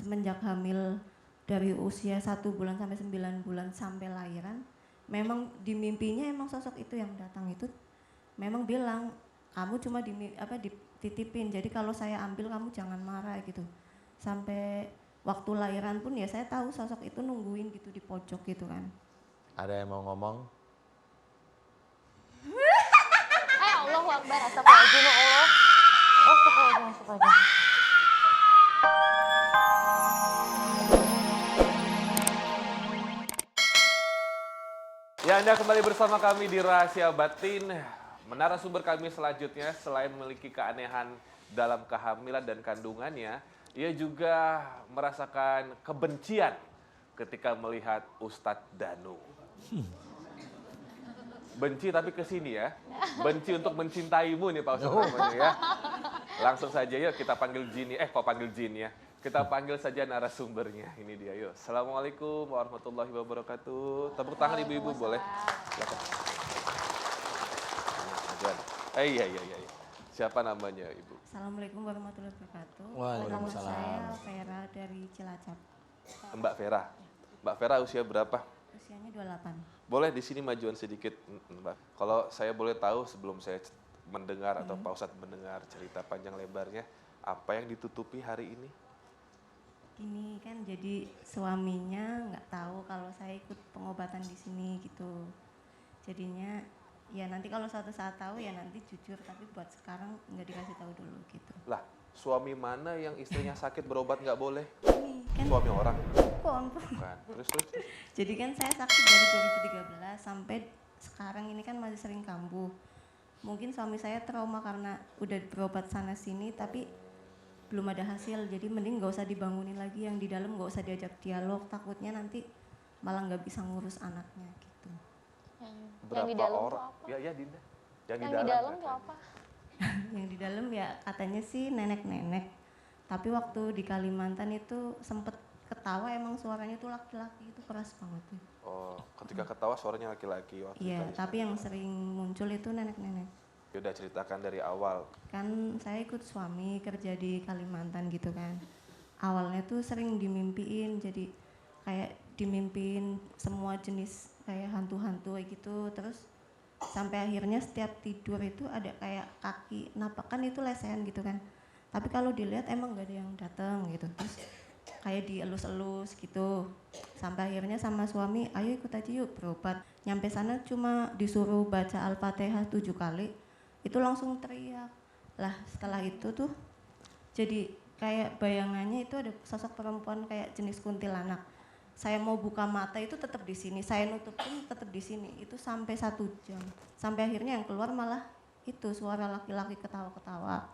semenjak hamil dari usia 1 bulan sampai 9 bulan sampai lahiran, memang di mimpinya emang sosok itu yang datang itu memang bilang kamu cuma dititipin, jadi kalau saya ambil kamu jangan marah gitu. Sampai waktu lahiran pun ya saya tahu sosok itu nungguin gitu di pojok gitu kan. Ada yang mau ngomong? Allahu Akbar, astagfirullahaladzim, Allah. Astagfirullahaladzim. Ya, Anda kembali bersama kami di Rahasia Batin. Narasumber kami selanjutnya, selain memiliki keanehan dalam kehamilan dan kandungannya, ia juga merasakan kebencian ketika melihat Ustadz Danu. Benci tapi ke sini ya. Benci untuk mencintaimu nih Pak Ustadz ya. Langsung saja yuk kita panggil Jin. Kok panggil Jin ya? Kita panggil saja narasumbernya. Ini dia yuk. Assalamualaikum warahmatullahi wabarakatuh. Tepuk tangan ibu-ibu boleh? Iya. Siapa namanya ibu? Assalamualaikum warahmatullahi wabarakatuh. Waalaikumsalam. Nama saya Vera dari Cilacap. Mbak Vera. Mbak Vera usia berapa? Usianya 28. Boleh di sini majuan sedikit, Mbak. Kalau saya boleh tahu sebelum saya mendengar atau Pak Ustadz mendengar cerita panjang lebarnya, apa yang ditutupi hari ini? Gini kan, jadi suaminya nggak tahu kalau saya ikut pengobatan di sini gitu. Jadinya ya nanti kalau suatu saat tahu ya nanti jujur, tapi buat sekarang nggak dikasih tahu dulu gitu. Lah, suami mana yang istrinya sakit berobat nggak boleh? Ini kan Suami orang? bukan. Terus. Jadi kan saya sakit dari 2013 sampai sekarang ini kan masih sering kambuh. Mungkin suami saya trauma karena udah berobat sana sini tapi belum ada hasil. Jadi mending nggak usah dibangunin lagi, yang di dalam nggak usah diajak dialog, takutnya nanti malah nggak bisa ngurus anaknya gitu. Berapa Yang di dalam orang? tuh apa? Ya Dinda. Yang di dalam tuh apa? Yang di dalam ya katanya sih nenek-nenek. Tapi waktu di Kalimantan itu sempet ketawa, emang suaranya tuh laki-laki, itu keras banget tuh. Oh, ketika ketawa suaranya laki-laki waktu Iya, itu. tapi yang sering muncul itu nenek-nenek. Udah ceritakan dari awal. Kan saya ikut suami kerja di Kalimantan gitu kan. Awalnya tuh sering dimimpiin, jadi kayak dimimpiin semua jenis kayak hantu-hantu kayak gitu. Terus sampai akhirnya setiap tidur itu ada kayak kaki napakan itu lesehan gitu kan. Tapi kalau dilihat emang gak ada yang datang gitu. Terus kayak dielus-elus gitu. Sampai akhirnya sama suami, ayo ikut aja yuk berobat. Nyampe sana cuma disuruh baca Al-Fatihah 7 kali. Itu langsung teriak. Lah setelah itu tuh jadi kayak bayangannya itu ada sosok perempuan kayak jenis kuntilanak. Saya mau buka mata itu tetap di sini, saya nutupin tetap di sini. Itu sampai 1 jam. Sampai akhirnya yang keluar malah itu suara laki-laki ketawa-ketawa.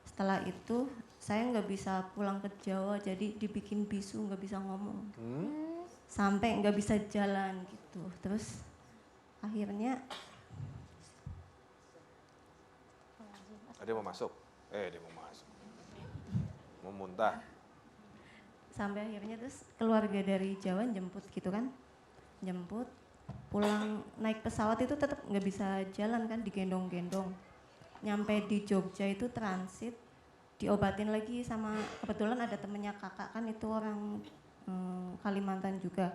Setelah itu saya nggak bisa pulang ke Jawa, jadi dibikin bisu, nggak bisa ngomong. Sampai nggak bisa jalan gitu. Terus akhirnya Dia mau masuk. Dia mau masuk. Mau muntah. sampai akhirnya terus keluarga dari Jawa jemput gitu kan. Jemput, pulang naik pesawat itu tetap nggak bisa jalan kan, digendong-gendong. Nyampe di Jogja itu transit, diobatin lagi sama, kebetulan ada temennya kakak kan itu orang Kalimantan juga.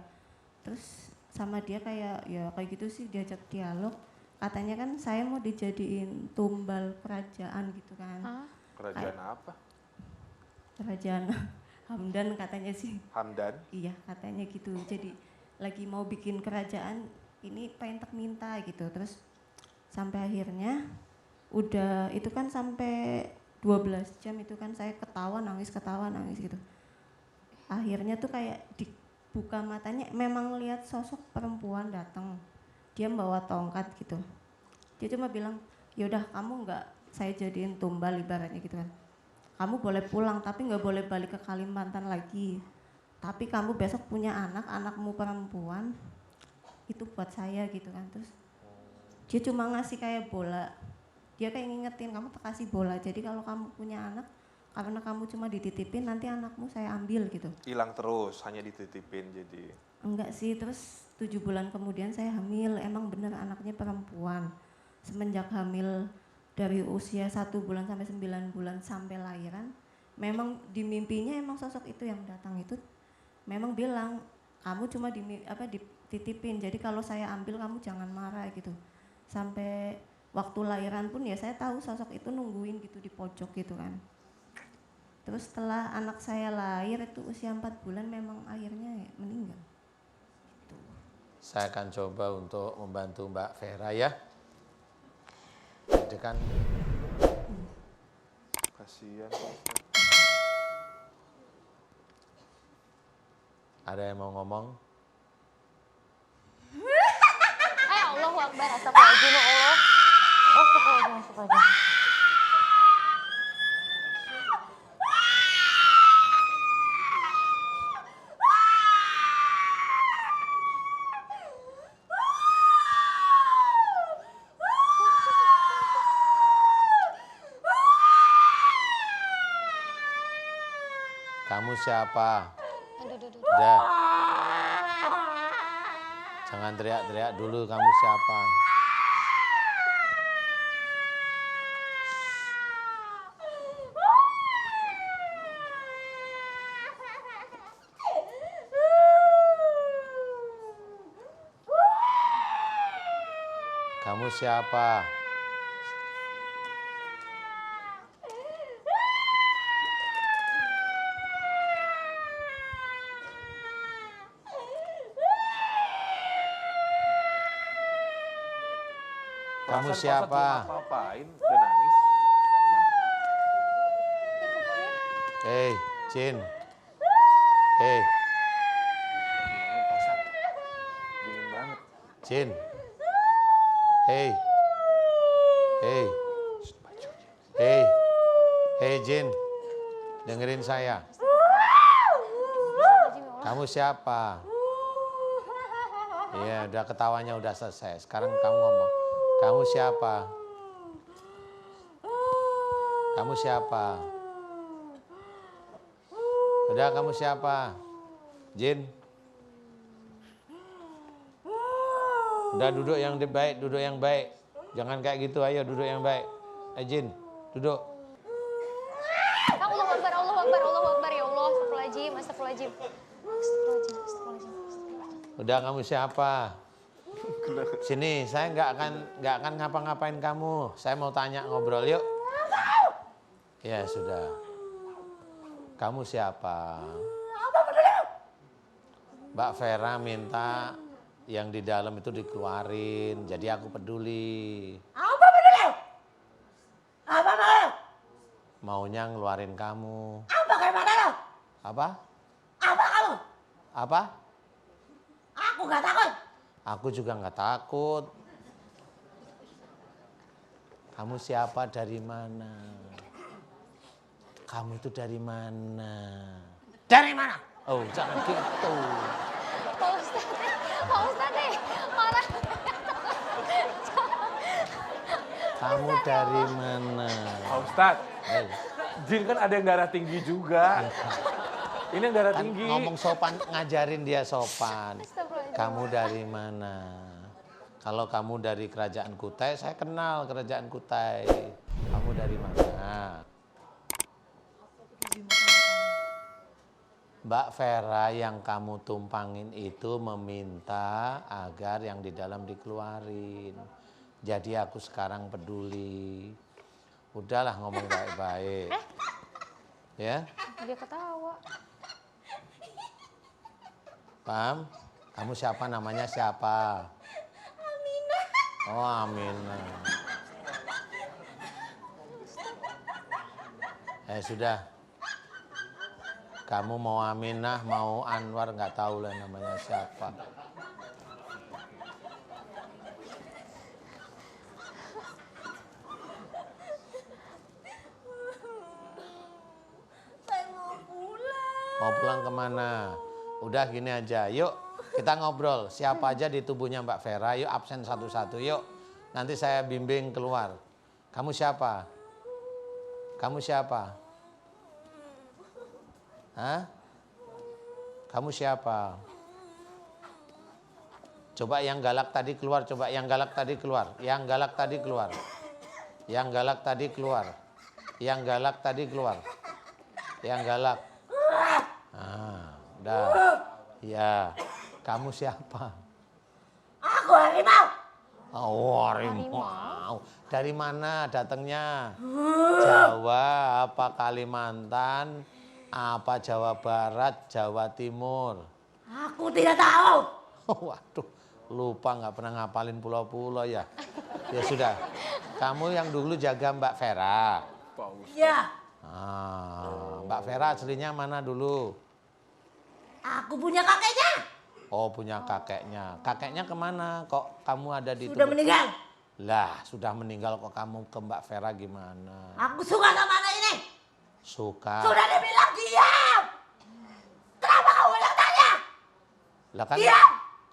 Terus sama dia kayak ya kayak gitu sih, diajak dialog. Katanya kan saya mau dijadiin tumbal kerajaan gitu kan. Kerajaan apa? Kerajaan Hamdan katanya sih. Hamdan? Iya katanya gitu. Jadi lagi mau bikin kerajaan ini pengen minta gitu. Terus sampai akhirnya udah itu kan sampai 12 jam itu kan saya ketawa nangis gitu. Akhirnya tuh kayak dibuka matanya, memang lihat sosok perempuan datang. Dia bawa tongkat gitu. Dia cuma bilang, yaudah kamu nggak saya jadiin tumbal ibaratnya gitu kan. Kamu boleh pulang tapi nggak boleh balik ke Kalimantan lagi. Tapi kamu besok punya anak, anakmu perempuan, itu buat saya gitu kan. Terus dia cuma ngasih kayak bola. Dia kayak ngingetin, kamu kasih bola. Jadi kalau kamu punya anak, karena kamu cuma dititipin, nanti anakmu saya ambil gitu. Hilang terus, hanya dititipin jadi. Enggak sih, terus 7 bulan kemudian saya hamil, emang bener anaknya perempuan. Semenjak hamil dari usia 1 bulan sampai 9 bulan sampai lahiran, memang di mimpinya emang sosok itu yang datang itu memang bilang kamu cuma dititipin, jadi kalau saya ambil kamu jangan marah gitu. Sampai waktu lahiran pun ya saya tahu sosok itu nungguin gitu di pojok gitu kan. Terus setelah anak saya lahir itu usia 4 bulan memang akhirnya ya meninggal. Saya akan coba untuk membantu Mbak Vera ya. Jadi kan Kasihan. ada yang mau ngomong? Allahu Akbar, astagfirullahaladzim, ya Allah. Oh, astagfirullahaladzim. Kamu siapa? Aduh. Udah. Jangan teriak-teriak dulu, kamu siapa? Kamu siapa? Kamu Perasaan siapa? Pak Ustadz belum apa-apain, udah nangis. Hei, Jin. Hei, Pak Ustadz, dingin banget. Jin. Hei. Hei. Hei. Hei, Jin. Dengerin saya. Kamu siapa? Iya, udah ketawanya udah selesai. Sekarang kamu ngomong. Kamu siapa? Kamu siapa? Udah, kamu siapa? Jin. Udah duduk yang baik, duduk yang baik. Jangan kayak gitu, ayo duduk yang baik. Jin, duduk. Allahu Akbar, ya Allah, astagfirullahaladzim. Udah, kamu siapa? Sini, saya nggak akan ngapa-ngapain kamu. Saya mau tanya, ngobrol yuk. Ya sudah. Kamu siapa? Mbak Vera minta yang di dalam itu dikeluarin. Jadi aku peduli. Maunya ngeluarin kamu. Apa? Apa? Aku gak takut. Aku juga nggak takut. Kamu siapa, dari mana? Kamu itu dari mana? Dari mana? Oh, jangan gitu. Pak Ustadz, marah. Kamu dari mana? Pak Ustadz, Hei, Jin kan ada yang darah tinggi juga. Ini yang darah kan tinggi. ngomong sopan, ngajarin dia sopan. Astagfirullahaladzim. Kamu dari mana? Kalau kamu dari Kerajaan Kutai, saya kenal Kerajaan Kutai. Kamu dari mana? Mbak Vera yang kamu tumpangin itu meminta agar yang di dalam dikeluarin. Jadi aku sekarang peduli. Udahlah, ngomong baik-baik. Ya, Dia ketawa. paham? Kamu siapa, namanya siapa? Aminah. Oh, Aminah. Sudah. Kamu mau Aminah, mau Anwar, nggak tahu lah namanya siapa. Saya mau pulang. Mau pulang kemana? Udah gini aja, yuk kita ngobrol. Siapa aja di tubuhnya Mbak Vera, yuk absen satu-satu, yuk. Nanti saya bimbing keluar. Kamu siapa? Kamu siapa? Hah? Kamu siapa? Coba yang galak tadi keluar, coba yang galak tadi keluar. Yang galak tadi keluar. Yang galak tadi keluar. Yang galak tadi keluar. Yang galak. Udah. Ya. Kamu siapa? Aku harimau. Oh, harimau. Dari mana datangnya? Jawa apa Kalimantan? Apa Jawa Barat, Jawa Timur? Aku tidak tahu. Waduh, lupa nggak pernah ngapalin pulau-pulau ya. Ya sudah, kamu yang dulu jaga Mbak Vera. Ya, Mbak Vera aslinya mana dulu? aku punya kakeknya. Oh, punya kakeknya. Kakeknya kemana? Kok kamu ada di Sudah meninggal. Lah, sudah meninggal kok kamu ke Mbak Vera gimana? Aku suka sama anak ini. Suka. Sudah dibilang diam. Kenapa kamu bilang tanya? Lah kan? Diam.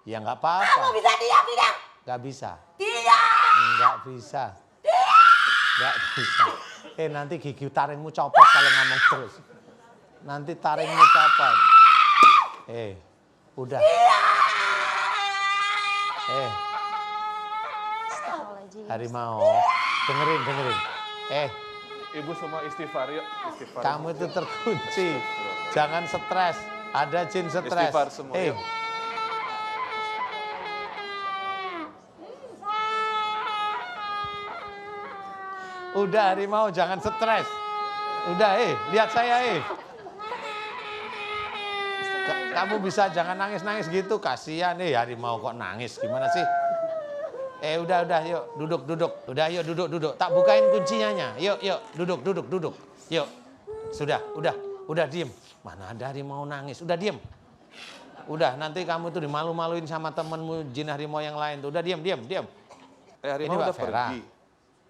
Ya nggak apa-apa. Kamu bisa diam tidak? Nggak bisa. Diam. Nggak bisa. Nggak bisa. Nanti gigi taringmu copot kalau ngomong terus. Nanti taringmu copot. Udah. Astagfirullahaladzim. Harimau. Dengerin. Ibu semua istighfar yuk. Istighfar. Kamu itu terkunci. Jangan stres. Ada jin stres. Istighfar semua, yuk. Udah harimau jangan stres. Udah lihat saya Kamu bisa jangan nangis-nangis gitu, kasihan harimau kok nangis gimana sih? Udah yuk duduk. Udah yuk duduk. Tak bukain kuncinya. Yuk duduk. Yuk. Sudah, udah diem. Mana ada harimau nangis? Udah diem. Udah nanti kamu tuh dimalu-maluin sama temenmu jin harimau yang lain tuh. Udah diem. Harimau Ini Mbak udah Vera. pergi.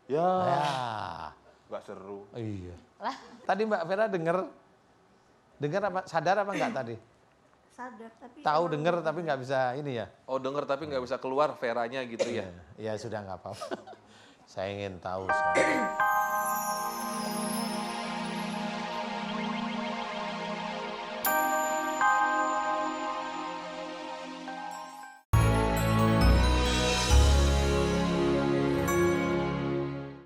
Ya. Gak seru. Iya. Tadi Mbak Vera dengar apa? Sadar apa enggak tadi? Sadar tapi Tahu denger tapi nggak bisa ini ya? Oh denger tapi nggak bisa keluar Veranya gitu ya? Ya sudah nggak apa-apa. Saya ingin tahu.